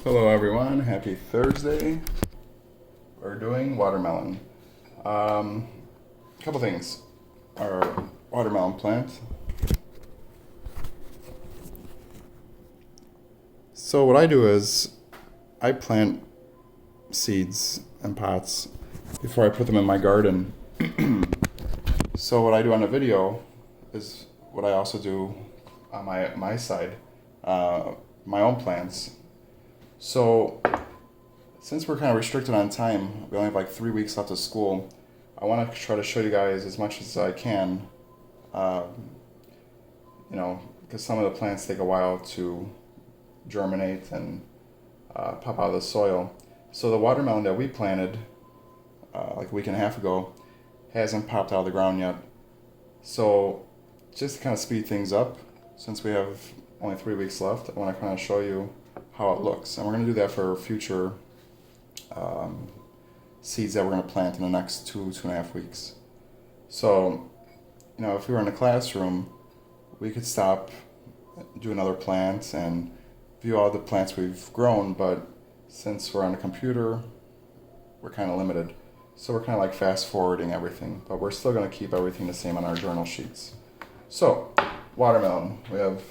Hello everyone, happy Thursday. We're doing watermelon. Couple things. Our watermelon plant. So what I do is I plant seeds in pots before I put them in my garden. So what I do on the video is what I also do on my side, my own plants. So, since we're kind of restricted on time, we only have like 3 weeks left of school. I want to try to show you guys as much as I can. Because some of the plants take a while to germinate and pop out of the soil. So the watermelon that we planted like a week and a half ago hasn't popped out of the ground yet. So, just to kind of speed things up, since we have only 3 weeks left, I want to kind of show you how it looks. And we're going to do that for future seeds that we're going to plant in the next 2.5 weeks. So, if we were in a classroom, we could stop, do another plant, and view all the plants we've grown, but since we're on a computer, we're kind of limited. So we're kind of like fast forwarding everything, but we're still going to keep everything the same on our journal sheets. So, watermelon. We have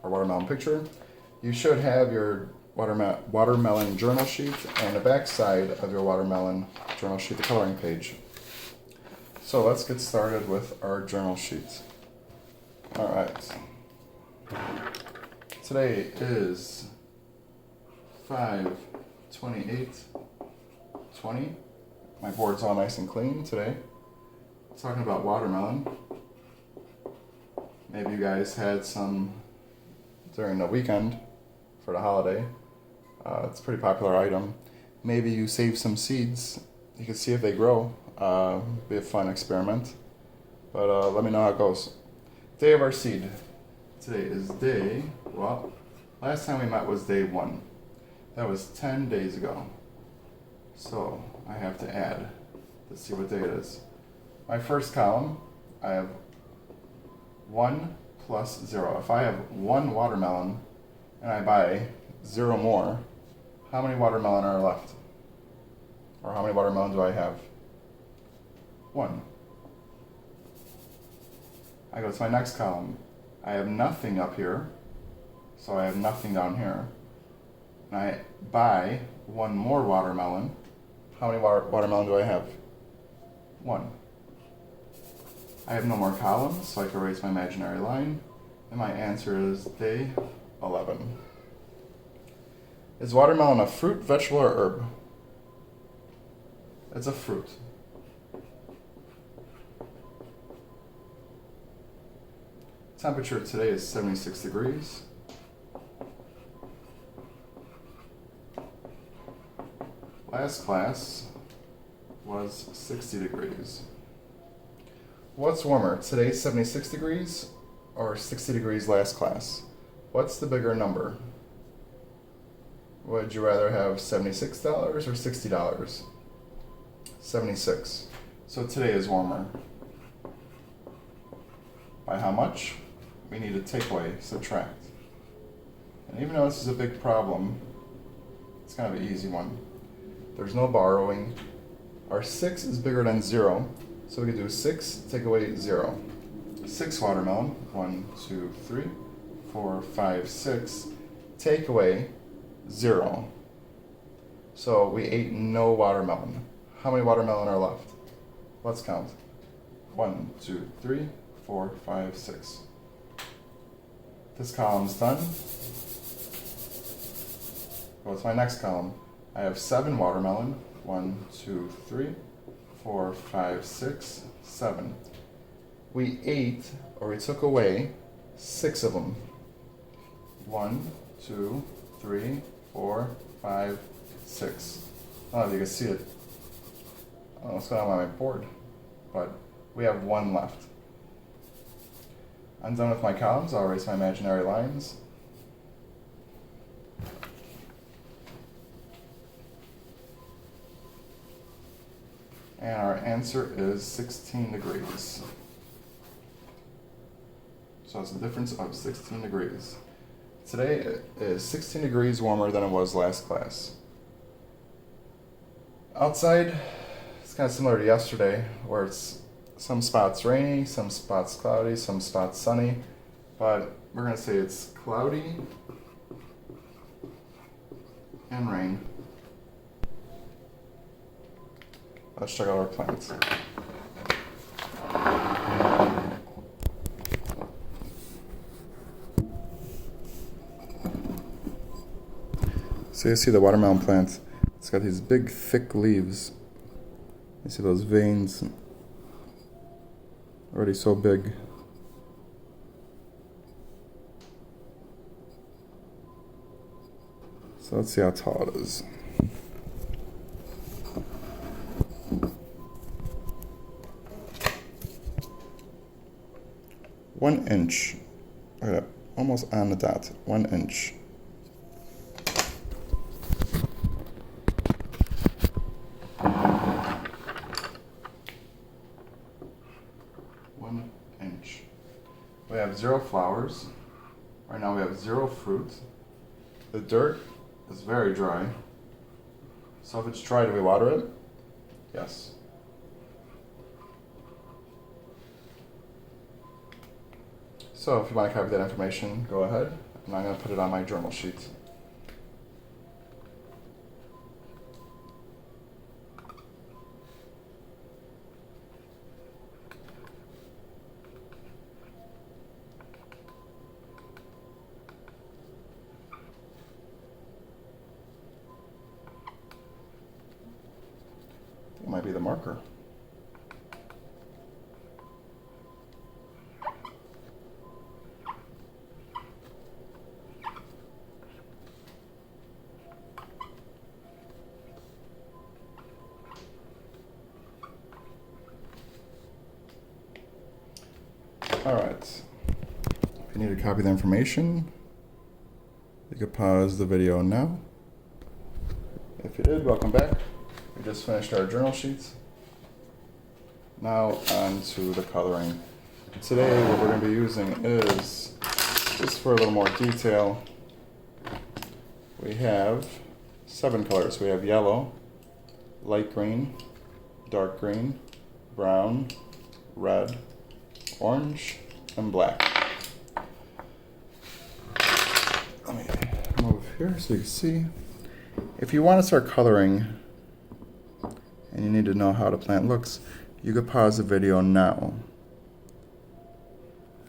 our watermelon picture. You should have your watermelon journal sheet and the back side of your watermelon journal sheet, the coloring page. So let's get started with our journal sheet. Alright. Today is 5/28/20. My board's all nice and clean today. Talking about watermelon. Maybe you guys had some during the weekend for the holiday. It's a pretty popular item. Maybe you save some seeds. You can see if they grow. Be a fun experiment. But let me know how it goes. Day of our seed. Today is last time we met was day 1. That was 10 days ago. So I have to add to see what day it is. My first column, I have 1 plus 0. If I have 1 watermelon and I buy 0 more, how many watermelon are left? Or how many watermelon do I have? 1. I go to my next column. I have nothing up here, so I have nothing down here. And I buy 1 more watermelon. How many watermelon do I have? 1. I have no more columns, so I can erase my imaginary line. And my answer is day 11. Is watermelon a fruit, vegetable, or herb? It's a fruit. Temperature today is 76 degrees. Last class was 60 degrees. What's warmer, today's 76 degrees or 60 degrees last class? What's the bigger number? Would you rather have $76 or $60? 76. So today is warmer. By how much? We need to take away, subtract. And even though this is a big problem, it's kind of an easy one. There's no borrowing. Our 6 is bigger than 0, so we can do 6, take away 0. 6 watermelon, 1, 2, 3, 4, 5, 6, take away 0. So we ate no watermelon. How many watermelon are left? Let's count. 1, 2, 3, 4, 5, 6. This column's done. Go to my next column. I have 7 watermelon. 1, 2, 3, 4, 5, 6, 7. We ate, or we took away, 6 of them. 1, 2, 3, 4, 5, 6. I don't know if you can see it. I don't know what's going on my board, but we have 1 left. I'm done with my columns. I'll erase my imaginary lines. And our answer is 16 degrees. So it's a difference of 16 degrees. Today is 16 degrees warmer than it was last class. Outside, it's kind of similar to yesterday, where it's some spots rainy, some spots cloudy, some spots sunny, but we're going to say it's cloudy and rain. Let's check out our plants. So you see the watermelon plant, it's got these big thick leaves. You see those veins, already so big. So let's see how tall it is. One inch. Look at that, almost on the dot. 1 inch. We have 0 flowers. Right now we have 0 fruit. The dirt is very dry. So if it's dry, do we water it? Yes. So if you want to copy that information, go ahead. And I'm going to put it on my journal sheet. It might be the marker. All right. If you need to copy the information, you could pause the video now. If you did, welcome back. We just finished our journal sheets. Now on to the coloring. Today what we're going to be using is, just for a little more detail, we have 7 colors. We have yellow, light green, dark green, brown, red, orange, and black. Let me move here so you can see. If you want to start coloring and you need to know how the plant looks, you could pause the video now.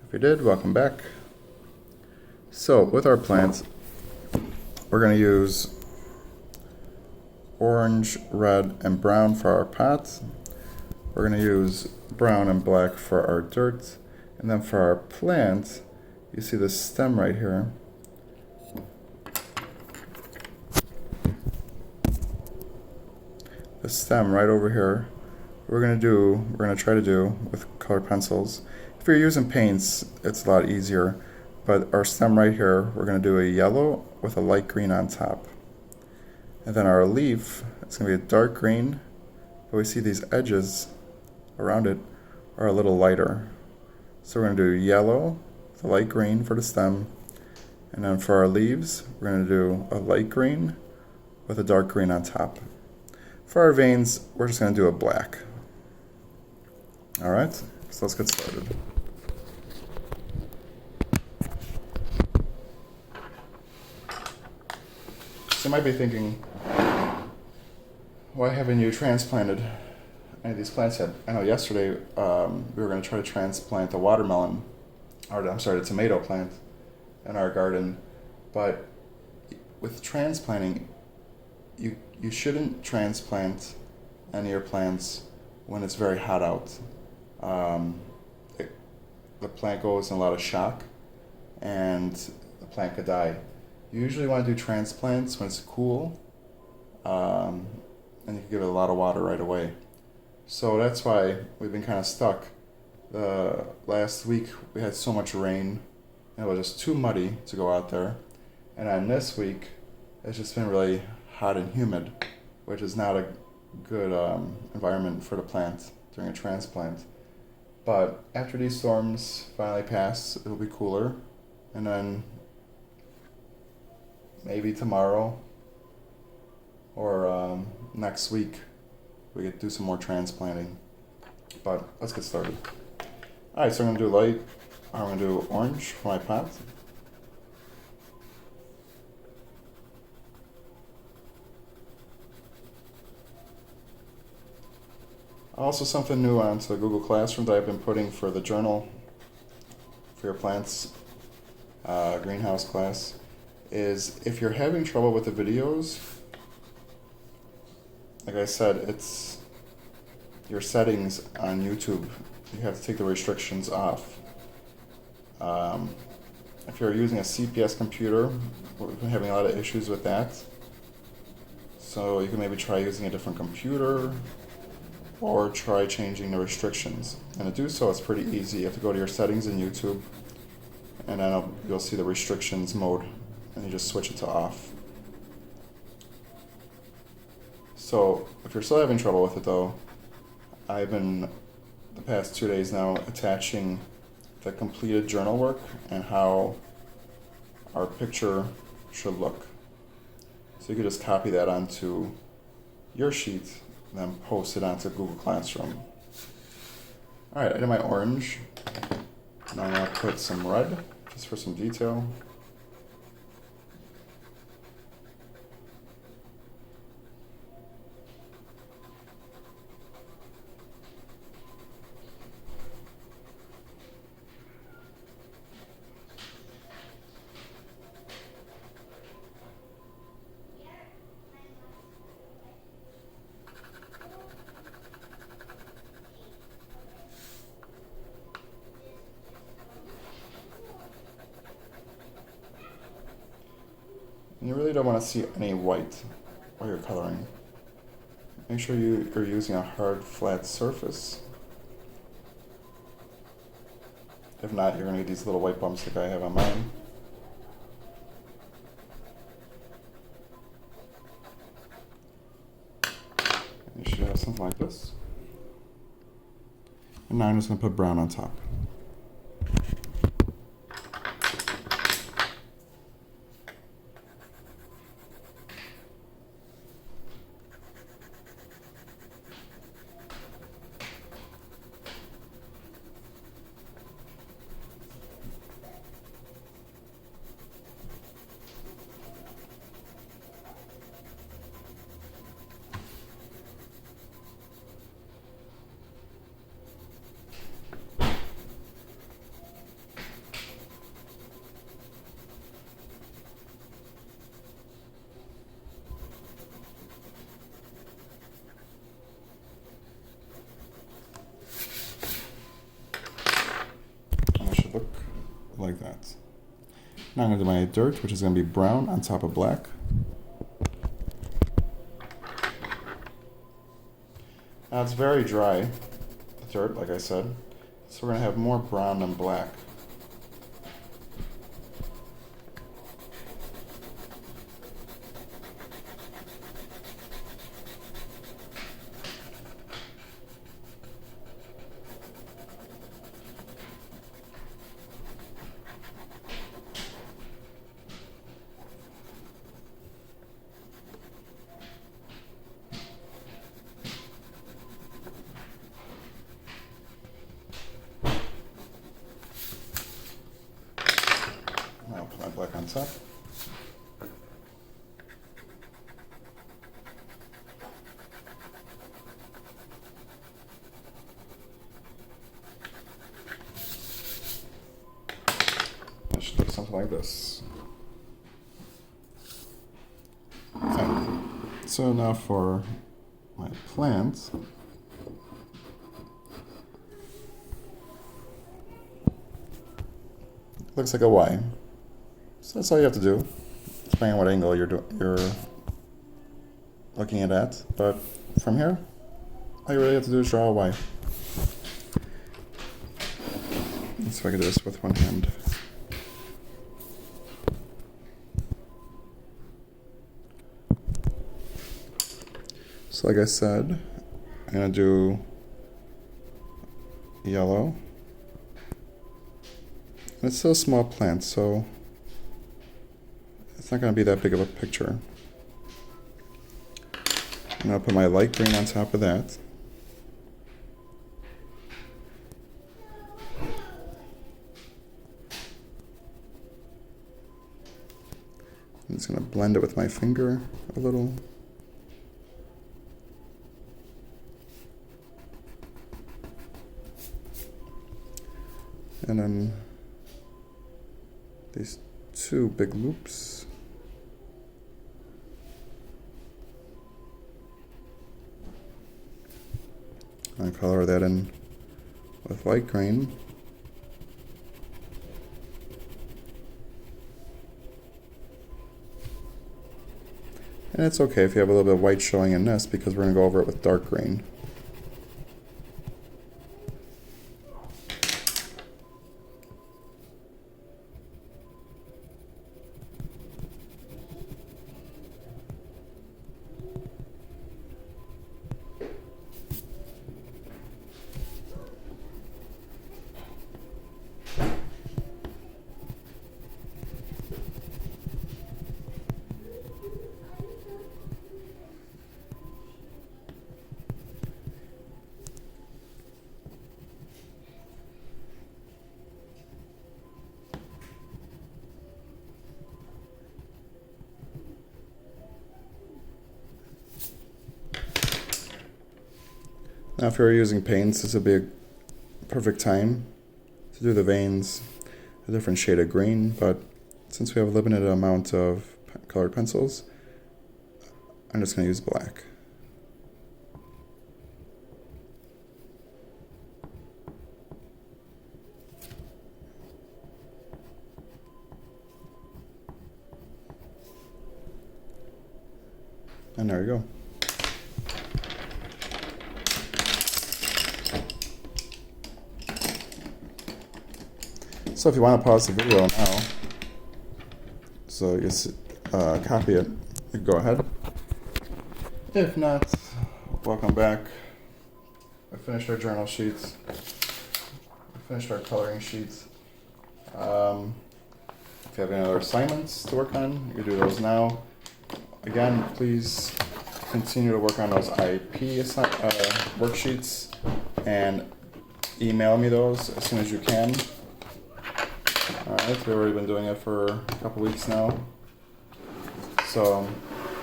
If you did, welcome back. So with our plants, we're going to use orange, red, and brown for our pots. We're going to use brown and black for our dirt. And then for our plant, you see the stem right here. The stem right over here, we're going to try to do with colored pencils. If you're using paints, it's a lot easier. But our stem right here, we're going to do a yellow with a light green on top. And then our leaf, it's going to be a dark green, but we see these edges around it are a little lighter. So we're going to do yellow, the light green for the stem, and then for our leaves, we're going to do a light green with a dark green on top. For our veins, we're just going to do a black. Alright, so let's get started. So you might be thinking, why haven't you transplanted any of these plants yet? I know yesterday we were going to try to transplant a watermelon, or I'm sorry, the tomato plant in our garden, but with transplanting, you shouldn't transplant any of your plants when it's very hot out. The plant goes in a lot of shock and the plant could die. You usually want to do transplants when it's cool, and you can give it a lot of water right away. So that's why we've been kind of stuck. Last week we had so much rain, and it was just too muddy to go out there. And then this week, it's just been really hot and humid, which is not a good environment for the plant during a transplant. But after these storms finally pass, it'll be cooler, and then maybe tomorrow or next week we could do some more transplanting. But let's get started. Alright, so I'm going to do light. I'm going to do orange for my pot. Also, something new onto Google Classroom that I've been putting for the journal for your plants greenhouse class is if you're having trouble with the videos, like I said, it's your settings on YouTube. You have to take the restrictions off. If you're using a CPS computer, we've been having a lot of issues with that. So you can maybe try using a different computer or try changing the restrictions. And to do so, it's pretty easy. You have to go to your settings in YouTube, and then you'll see the restrictions mode, and you just switch it to off. So if you're still having trouble with it though, I've been, the past 2 days now, attaching the completed journal work and how our picture should look. So you could just copy that onto your sheet and then post it onto Google Classroom. Alright, I did my orange. Now I'm going to put some red, just for some detail. And you really don't want to see any white while you're coloring. Make sure you're using a hard, flat surface. If not, you're going to get these little white bumps like I have on mine. And you should have something like this. And now I'm just going to put brown on top. Look like that. Now I'm going to do my dirt, which is going to be brown on top of black. Now it's very dry, the dirt, like I said, so we're going to have more brown than black. I'll put my black on top. That should look something like this. Okay. So now for my plant. Looks like a Y. So that's all you have to do, depending on what angle you're looking at. But from here, all you really have to do is draw a Y. Let's see if I can do this with one hand. So like I said, I'm going to do yellow. It's still a small plant, so it's not going to be that big of a picture. And I'll put my light green on top of that. I'm just going to blend it with my finger a little. And then these two big loops. I color that in with light green. And it's okay if you have a little bit of white showing in this, because we're going to go over it with dark green. Now if you're using paints, this would be a perfect time to do the veins a different shade of green, but since we have a limited amount of colored pencils, I'm just going to use black. And there you go. So if you want to pause the video now, so you copy it, you can go ahead. If not, welcome back. I finished our journal sheets. We finished our coloring sheets. If you have any other assignments to work on, you can do those now. Again, please continue to work on those IEP worksheets and email me those as soon as you can. Alright, we've already been doing it for a couple weeks now. So,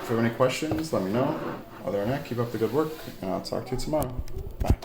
if you have any questions, let me know. Other than that, keep up the good work, and I'll talk to you tomorrow. Bye.